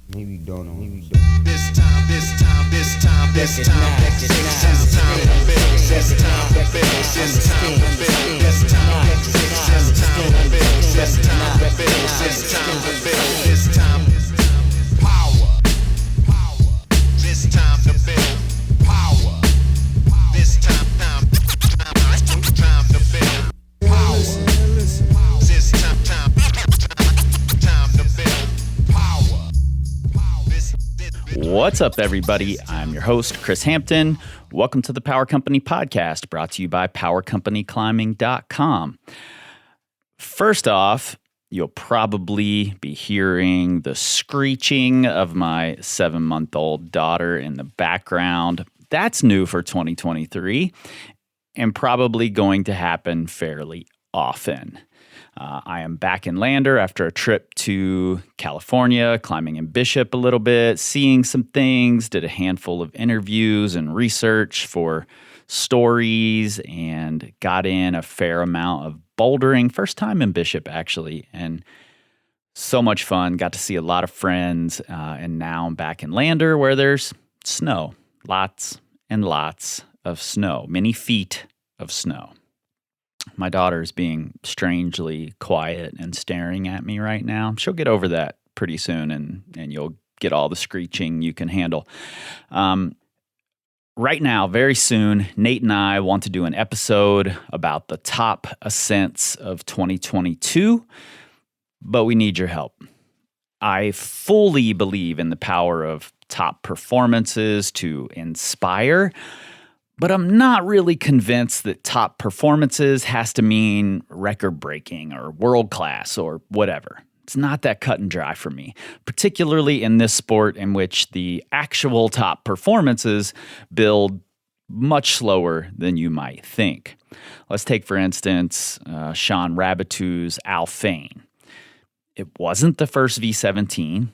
Maybe don't know. This time, this time, this time, this time, this time to build, this time to build, this time to build, this time to build, this time to build, this time to build, this time power, this time to build power, this time to build power, this time to build power. What's up, everybody? I'm your host, Chris Hampton. Welcome to the Power Company Podcast, brought to you by PowerCompanyClimbing.com. First off, you'll probably be hearing the screeching of my 7-month-old daughter in the background. That's new for 2023 and probably going to happen fairly often. I am back in Lander after a trip to California, climbing in Bishop a little bit, seeing some things, did a handful of interviews and research for stories, and got in a fair amount of bouldering. First time in Bishop, actually, and so much fun. Got to see a lot of friends, and now I'm back in Lander where there's snow. Lots and lots of snow, many feet of snow. My daughter is being strangely quiet and staring at me right now. She'll get over that pretty soon, and you'll get all the screeching you can handle. Right now, very soon, Nate and I want to do an episode about the top ascents of 2022, but we need your help. I fully believe in the power of top performances to inspire, but I'm not really convinced that top performances has to mean record-breaking or world-class or whatever. It's not that cut and dry for me, particularly in this sport in which the actual top performances build much slower than you might think. Let's take, for instance, Sean Rabitou's Alphane. It wasn't the first V17.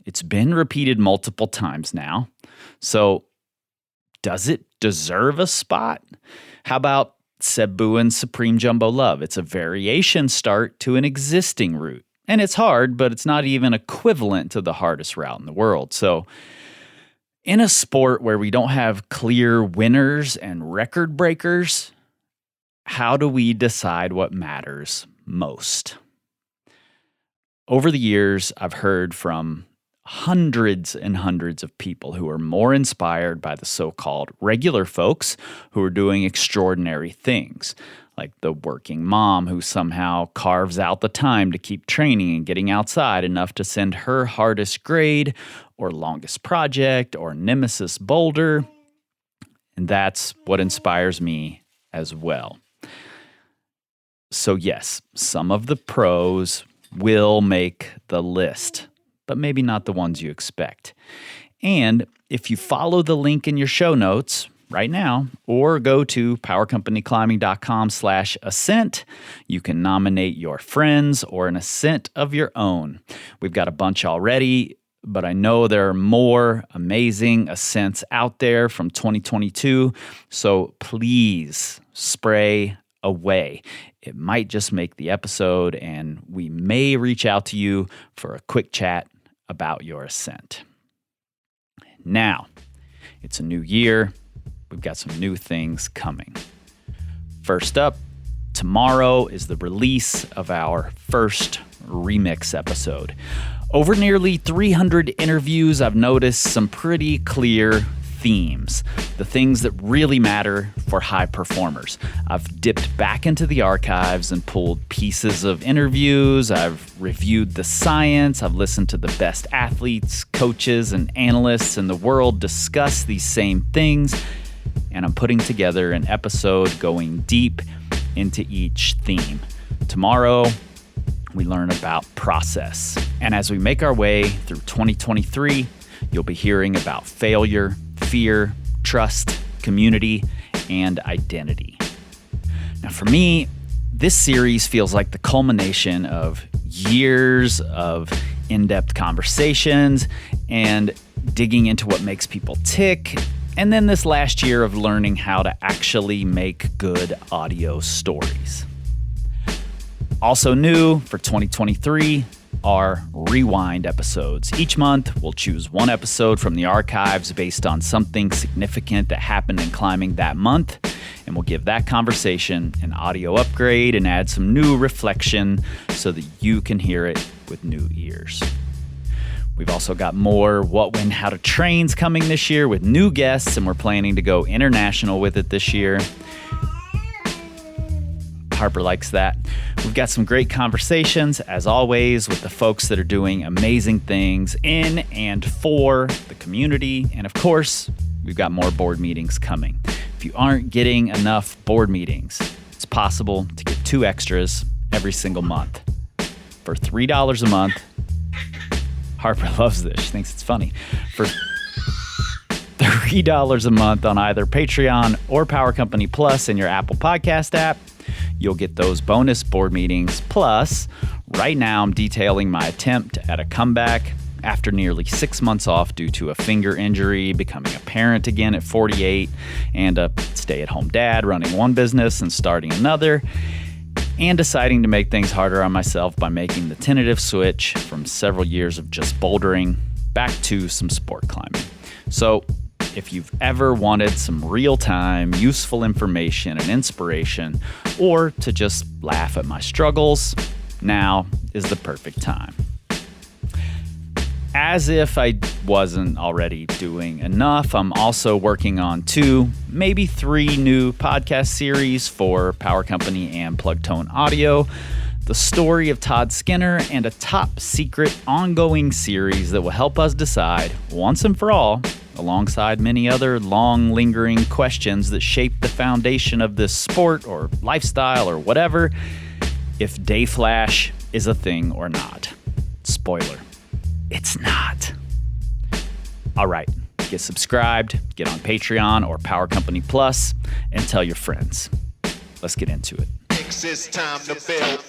It's been repeated multiple times now. So does it deserve a spot? How about Cebuan's Supreme Jumbo Love? It's a variation start to an existing route. And it's hard, but it's not even equivalent to the hardest route in the world. So in a sport where we don't have clear winners and record breakers, how do we decide what matters most? Over the years, I've heard from hundreds and hundreds of people who are more inspired by the so-called regular folks who are doing extraordinary things, like the working mom who somehow carves out the time to keep training and getting outside enough to send her hardest grade or longest project or nemesis boulder. And that's what inspires me as well. So yes, some of the pros will make the list, but maybe not the ones you expect. And if you follow the link in your show notes right now, or go to powercompanyclimbing.com/ascent, you can nominate your friends or an ascent of your own. We've got a bunch already, but I know there are more amazing ascents out there from 2022, so please spray away. It might just make the episode, and we may reach out to you for a quick chat about your ascent. Now, it's a new year. We've got some new things coming. First up, tomorrow is the release of our first remix episode. Over nearly 300 interviews, I've noticed some pretty clear themes, the things that really matter for high performers. I've dipped back into the archives and pulled pieces of interviews. I've reviewed the science. I've listened to the best athletes, coaches, and analysts in the world discuss these same things. And I'm putting together an episode going deep into each theme. Tomorrow, we learn about process. And as we make our way through 2023, you'll be hearing about failure, fear, trust, community, and identity. Now, for me, this series feels like the culmination of years of in-depth conversations and digging into what makes people tick, and then this last year of learning how to actually make good audio stories. Also new for 2023, are rewind episodes. Each month, we'll choose one episode from the archives based on something significant that happened in climbing that month, and we'll give that conversation an audio upgrade and add some new reflection so that you can hear it with new ears. We've also got more What, When, How to Trains coming this year with new guests, and we're planning to go international with it this year. Harper likes that. We've got some great conversations, as always, with the folks that are doing amazing things in and for the community. And of course, we've got more board meetings coming. If you aren't getting enough board meetings, it's possible to get 2 extras every single month. For $3 a month, Harper loves this. She thinks it's funny. For $3 a month on either Patreon or Power Company Plus in your Apple Podcast app, you'll get those bonus board meetings. Plus, right now I'm detailing my attempt at a comeback after nearly 6 months off due to a finger injury, becoming a parent again at 48, and a stay-at-home dad running one business and starting another, and deciding to make things harder on myself by making the tentative switch from several years of just bouldering back to some sport climbing. So if you've ever wanted some real-time, useful information and inspiration, or to just laugh at my struggles, now is the perfect time. As if I wasn't already doing enough, I'm also working on 2, maybe 3 new podcast series for Power Company and Plugtone Audio, the story of Todd Skinner, and a top secret ongoing series that will help us decide, once and for all, alongside many other long lingering questions that shape the foundation of this sport or lifestyle or whatever, if day flash is a thing or not. Spoiler. It's not. All right, get subscribed, get on Patreon or Power Company Plus, and tell your friends. Let's get into it. It's time to build.